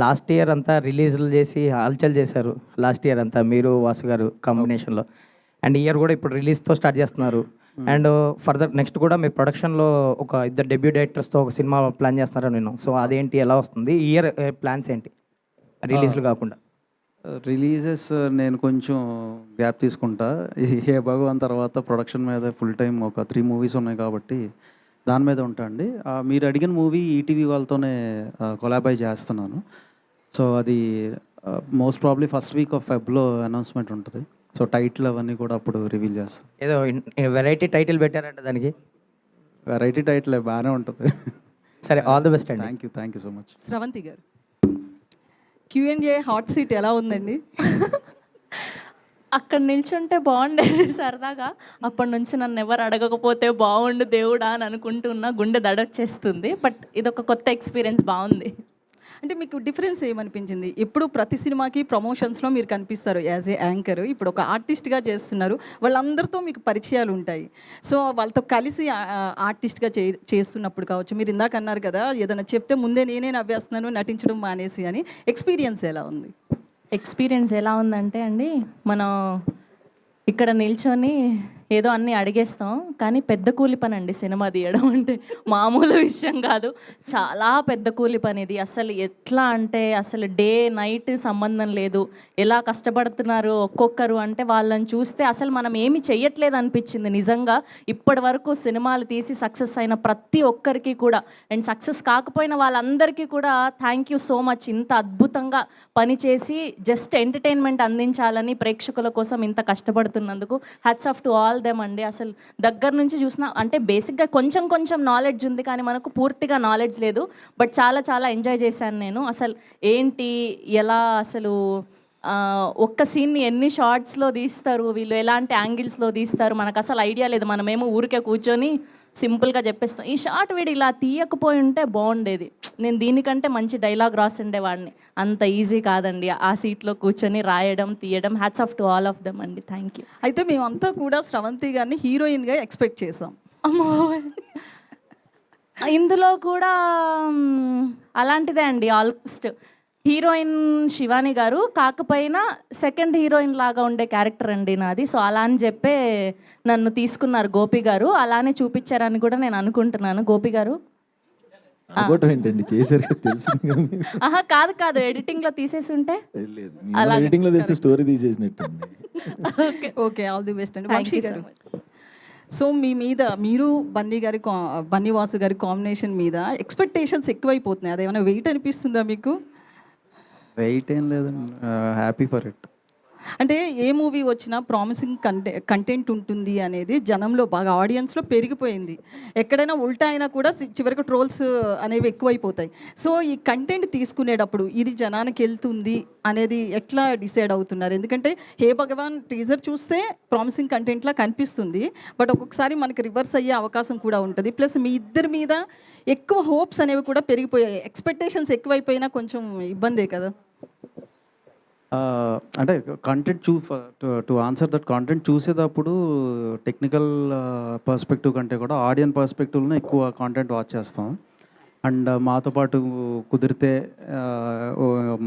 Last year అంతా రిలీజ్లు చేసి హల్చల్ చేశారు. లాస్ట్ ఇయర్ అంతా మీరు వాసు గారు కాంబినేషన్లో. అండ్ ఇయర్ కూడా ఇప్పుడు రిలీజ్తో స్టార్ట్ చేస్తున్నారు. అండ్ ఫర్దర్ నెక్స్ట్ కూడా మీ ప్రొడక్షన్లో ఒక ఇద్దరు డెబ్యూ డైరెక్టర్స్తో ఒక సినిమా ప్లాన్ చేస్తున్నారని విన్నాం. సో అదేంటి, ఎలా వస్తుంది ఈ ఇయర్ ప్లాన్స్ ఏంటి రిలీజ్లు కాకుండా? రిలీజెస్ నేను కొంచెం గ్యాప్ తీసుకుంటా. ఈ హే భగవాన్ తర్వాత ప్రొడక్షన్ మీద ఫుల్ టైం ఒక 3 మూవీస్ ఉన్నాయి కాబట్టి దాని మీద ఉంటా అండి. మీరు అడిగిన మూవీ ఈటీవీ వాళ్ళతోనే కొలాబై చేస్తున్నాను. సో అది most probably first week of ఫెబ్లో అనౌన్స్మెంట్ ఉంటుంది. సో టైటిల్ అవన్నీ కూడా అప్పుడు రివీల్ చేస్తాం. ఏదో వెరైటీ టైటిల్ పెట్టారంట దానికి. వెరైటీ టైటిల్ బాగానే ఉంటుంది. సరే, ఆల్ ది బెస్ట్ అండి. Thank you so much. Sravanthi గారు, Q&A హాట్ సీట్ ఎలా ఉందండి? అక్కడ నిల్చుంటే బాగుండేది సరదాగా. అప్పటి నుంచి నన్ను ఎవరు అడగకపోతే బాగుండు దేవుడా అని అనుకుంటున్నా, గుండె దడొచ్చేస్తుంది. బట్ ఇదొక కొత్త ఎక్స్పీరియన్స్, బాగుంది. అంటే మీకు డిఫరెన్స్ ఏమనిపించింది? ఎప్పుడు ప్రతి సినిమాకి ప్రమోషన్స్లో మీరు కనిపిస్తారు యాజ్ ఏ యాంకర్. ఇప్పుడు ఒక ఆర్టిస్ట్గా చేస్తున్నారు, వాళ్ళందరితో మీకు పరిచయాలు ఉంటాయి. సో వాళ్ళతో కలిసి ఆర్టిస్ట్గా చేస్తున్నప్పుడు కావచ్చు, మీరు ఇందాక అన్నారు కదా ఏదైనా చెప్తే ముందే నేనే నవ్వేస్తున్నాను నటించడం మానేసి అని. ఎక్స్పీరియన్స్ ఎలా ఉంది? ఎక్స్పీరియన్స్ ఎలా ఉందంటే అండి, మనం ఇక్కడ నిల్చొని ఏదో అన్నీ అడిగేస్తాం, కానీ పెద్ద కూలి పని అండి సినిమా తీయడం అంటే. మామూలు విషయం కాదు, చాలా పెద్ద కూలి పని ఇది. అసలు ఎట్లా అంటే అసలు డే నైట్ సంబంధం లేదు, ఎలా కష్టపడుతున్నారు ఒక్కొక్కరు అంటే వాళ్ళని చూస్తే అసలు మనం ఏమి చెయ్యట్లేదు అనిపించింది నిజంగా. ఇప్పటి వరకు సినిమాలు తీసి సక్సెస్ అయిన ప్రతి ఒక్కరికి కూడా, అండ్ సక్సెస్ కాకపోయిన వాళ్ళందరికీ కూడా థ్యాంక్ యూ సో మచ్. ఇంత అద్భుతంగా పనిచేసి జస్ట్ ఎంటర్టైన్మెంట్ అందించాలని ప్రేక్షకుల కోసం ఇంత కష్టపడుతున్నందుకు hats off to all them అండి. అసలు దగ్గర నుంచి చూసిన అంటే బేసిక్గా కొంచెం నాలెడ్జ్ ఉంది, కానీ మనకు పూర్తిగా నాలెడ్జ్ లేదు. బట్ చాలా ఎంజాయ్ చేశాను నేను. అసలు ఏంటి, ఎలా, అసలు ఒక్క సీన్ని ఎన్ని షార్ట్స్లో తీస్తారు వీళ్ళు, ఎలాంటి యాంగిల్స్లో తీస్తారు, మనకు అసలు ఐడియా లేదు. మనమేమో ఊరికే కూర్చొని సింపుల్గా చెప్పేస్తాం. ఈ షార్ట్ వీడు ఇలా తీయకపోయి ఉంటే బాగుండేది, నేను దీనికంటే మంచి డైలాగ్ రాసిండేవాడిని. అంత ఈజీ కాదండి ఆ సీట్లో కూర్చొని రాయడం తీయడం. Hats off to all of them అండి. Thank you. అయితే మేమంతా కూడా స్రవంతి గారిని హీరోయిన్గా ఎక్స్పెక్ట్ చేసాం. అమ్మో, ఇందులో కూడా అలాంటిదే అండి. ఆల్మోస్ట్ హీరోయిన్ శివాని గారు, కాకపోయినా సెకండ్ హీరోయిన్ లాగా ఉండే క్యారెక్టర్ అండి నాది. సో అలా అని చెప్పే నన్ను తీసుకున్నారు గోపి గారు, అలానే చూపించారని కూడా నేను అనుకుంటున్నాను. గోపి గారు ఏంటండి చేశారు తెలుసు. కాదు, ఎడిటింగ్ లో తీసేసి ఉంటే ఎడిటింగ్ లో తెస్తే స్టోరీ తీసేసినట్టు. ఓకే, ఆల్ ది బెస్ట్ అండి. వంశీ గారు, సో మీ మీద మీరు బన్నీ వాసు గారి కాంబినేషన్ మీద ఎక్స్పెక్టేషన్స్ ఎక్కువైపోతున్నాయి. అదేమైనా వెయిట్ అనిపిస్తుందా మీకు? వెయిట్ ఏం లేదండి, హ్యాపీ ఫర్ ఇట్. అంటే ఏ మూవీ వచ్చినా ప్రామిసింగ్ కంటెంట్ ఉంటుంది అనేది జనంలో బాగా, ఆడియన్స్లో పెరిగిపోయింది. ఎక్కడైనా ఉల్టా అయినా కూడా చివరికి ట్రోల్స్ అనేవి ఎక్కువైపోతాయి. సో ఈ కంటెంట్ తీసుకునేటప్పుడు ఇది జనానికి వెళ్తుంది అనేది ఎట్లా డిసైడ్ అవుతున్నారు? ఎందుకంటే హే భగవాన్ టీజర్ చూస్తే ప్రామిసింగ్ కంటెంట్లా కనిపిస్తుంది, బట్ ఒక్కొక్కసారి మనకి రివర్స్ అయ్యే అవకాశం కూడా ఉంటుంది. ప్లస్ మీ ఇద్దరి మీద ఎక్కువ హోప్స్ అనేవి కూడా పెరిగిపోయాయి. ఎక్స్పెక్టేషన్స్ ఎక్కువైపోయినా కొంచెం ఇబ్బందే కదా? అంటే content to answer that content చూసేటప్పుడు టెక్నికల్ పర్స్పెక్టివ్ కంటే కూడా ఆడియన్ పర్స్పెక్టివ్లోనే ఎక్కువ కాంటెంట్ వాచ్ చేస్తాం. అండ్ మాతో పాటు కుదిరితే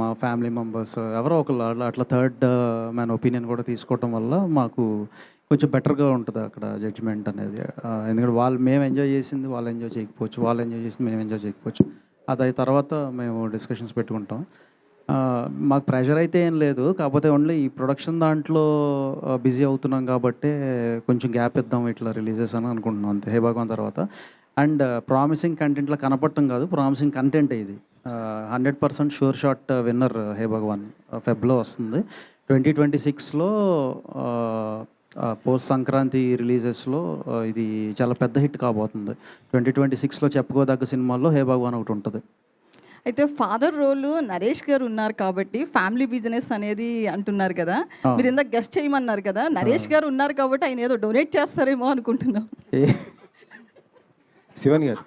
మా ఫ్యామిలీ మెంబర్స్ ఎవరో ఒకళ్ళు అట్లా థర్డ్ మ్యాన్ ఒపీనియన్ కూడా తీసుకోవటం వల్ల మాకు కొంచెం బెటర్గా ఉంటుంది అక్కడ జడ్జిమెంట్ అనేది. ఎందుకంటే మేము ఎంజాయ్ చేసింది వాళ్ళు ఎంజాయ్ చేయకపోవచ్చు, వాళ్ళు ఎంజాయ్ చేసింది మేము ఎంజాయ్ చేయకపోవచ్చు. అది తర్వాత మేము డిస్కషన్స్ పెట్టుకుంటాం. మాకు ప్రెషర్ అయితే ఏం లేదు, కాకపోతే ఓన్లీ ఈ ప్రొడక్షన్ దాంట్లో బిజీ అవుతున్నాం కాబట్టి కొంచెం గ్యాప్ ఇద్దాం ఇట్లా రిలీజెస్ అని అనుకుంటున్నాం అంతే హే భగవాన్ తర్వాత. అండ్ ప్రామిసింగ్ కంటెంట్లో కనపడటం కాదు, ప్రామిసింగ్ కంటెంట్ ఇది. 100% షూర్ షాట్ విన్నర్ హే భగవాన్ ఫెబ్లో వస్తుంది. 2026లో పోస్ట్ సంక్రాంతి రిలీజెస్లో ఇది చాలా పెద్ద హిట్ కాబోతుంది. 2026లో చెప్పుకోదగ్గ సినిమాల్లో హే భగవాన్ ఒకటి ఉంటుంది. అయితే ఫాదర్ రోల్ నరేష్ గారు ఉన్నారు కాబట్టి ఫ్యామిలీ బిజినెస్ అనేది అంటున్నారు కదా, మీరు ఇందాక గెస్ట్ చేయమన్నారు కదా, నరేష్ గారు ఉన్నారు కాబట్టి ఆయన ఏదో డొనేట్ చేస్తారేమో అనుకుంటున్నాం. శివాని గారు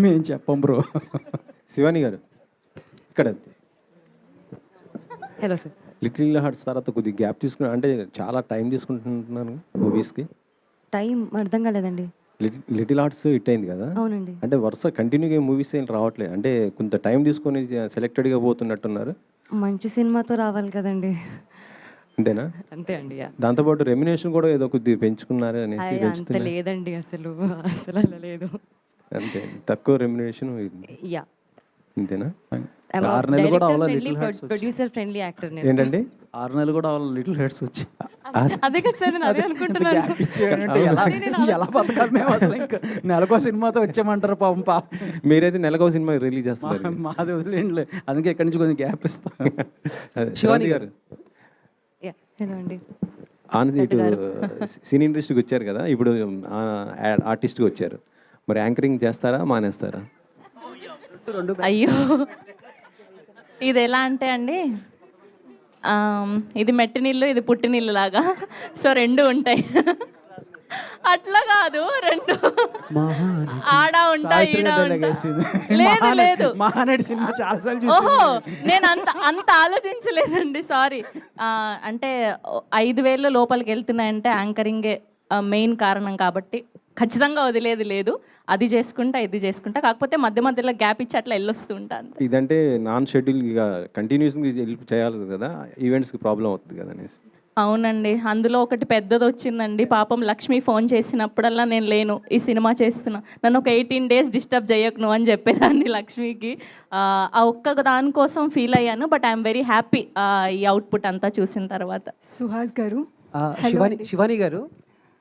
మేము చెప్పం బ్రో. శివాని గారు ఇక్కడ హలో సార్. లిటిల్ హార్ట్స్ తర్వాత కొద్దిగా గ్యాప్ తీసుకున్నా, అంటే చాలా టైం తీసుకుంటున్నాను మూవీస్కి. టైం అర్థం కాలేదండి. లిటిల్ ఆర్ట్స్ హిట్ అయింది కదా. అవునండి. అంటే వరుస కంటిన్యూగా మూవీస్ ఏం రావట్లేదు, అంటే కొంత టైం తీసుకొని సెలెక్టెడ్గా పోతున్నట్టున్నారు. మంచి సినిమాతో రావాలి కదండి. అంతేనా? అంతే అండి. దాంతోపాటు రెమ్యునేషన్ కూడా ఏదో కొద్దిగా పెంచుకున్నారు అనేసి అంత పెంచుతున్నారు. లేదండి అసలు అసలు అలా లేదు. అంతే, తక్కువ రెమ్యునేషన్. యా, అంతేనా? 6 నెలలు కూడా అవ్వాలి ఫ్రెండ్లీ, లిటిల్ హార్ట్స్ వచ్చి. ప్రొడ్యూసర్ ఫ్రెండ్లీ యాక్టర్ నేను. ఏంటండి? 6 నెలలు కూడా అవ్వాలి లిటిల్ హెడ్స్ వచ్చి. అదే కదా సార్, నేను అదే అనుకుంటున్నాను. గ్యాప్ ఇచ్చేయంటే ఎలా బతకాలి మేము అసలు? ఇంకా నెలకో సినిమాతో వచ్చామంటారు పాపం. మీరైతే నెలకో సినిమా రిలీజ్ చేస్తున్నారు. మాది వదిలేండి, అందుకే ఎక్కడి నుంచి కొంచెం గ్యాప్ ఇస్తాం. అదే, శివాని గారు యా, హలో అండి. ఆనంద్ ఇటు సినీ ఇండస్ట్రీకి వచ్చారు కదా, ఇప్పుడు ఆర్టిస్ట్గా వచ్చారు. మరి యాంకరింగ్ చేస్తారా, మానేస్తారా? అయ్యో, ఇది ఎలా అంటే అండి, ఇది మెట్టి నీళ్ళు, ఇది పుట్టి నీళ్ళు లాగా. సో రెండు ఉంటాయి. అట్లా కాదు, రెండు ఆడ ఉంటాయి, ఈడ ఉంటాయి. లేదు లేదు, మహానటి సినిమా చాలాసార్లు ఓహో, నేను అంత ఆలోచించలేదండి, సారీ. అంటే 5,000 లోపలికి వెళ్తున్నాయంటే యాంకరింగే మెయిన్ కారణం కాబట్టి ఖచ్చితంగా వదిలేది లేదు. అది చేసుకుంటా, ఇది చేసుకుంటా, కాకపోతే మధ్య మధ్యలో గ్యాప్ ఇచ్చి అట్లా వెళ్ళొస్తూ ఉంటాను. ఇదంటే నాన్ షెడ్యూల్ ఇక కంటిన్యూస్గా హెల్ప్ చేయాలి కదా, ఈవెంట్స్కి ప్రాబ్లం అవుతుంది కదా అనేసి. అవునండి, అందులో ఒకటి పెద్దది వచ్చిందండి. పాపం లక్ష్మి ఫోన్ చేసినప్పుడల్లా నేను లేను, ఈ సినిమా చేస్తున్నా, నన్ను ఒక 18 days డిస్టర్బ్ చేయకు నువ్వు అని చెప్పేదాన్ని లక్ష్మికి. ఆ ఒక్క దానికోసం ఫీల్ అయ్యాను. బట్ ఐఎమ్ వెరీ హ్యాపీ ఈ అవుట్పుట్ అంతా చూసిన తర్వాత. సుహాస్ గారు, శివాని గారు,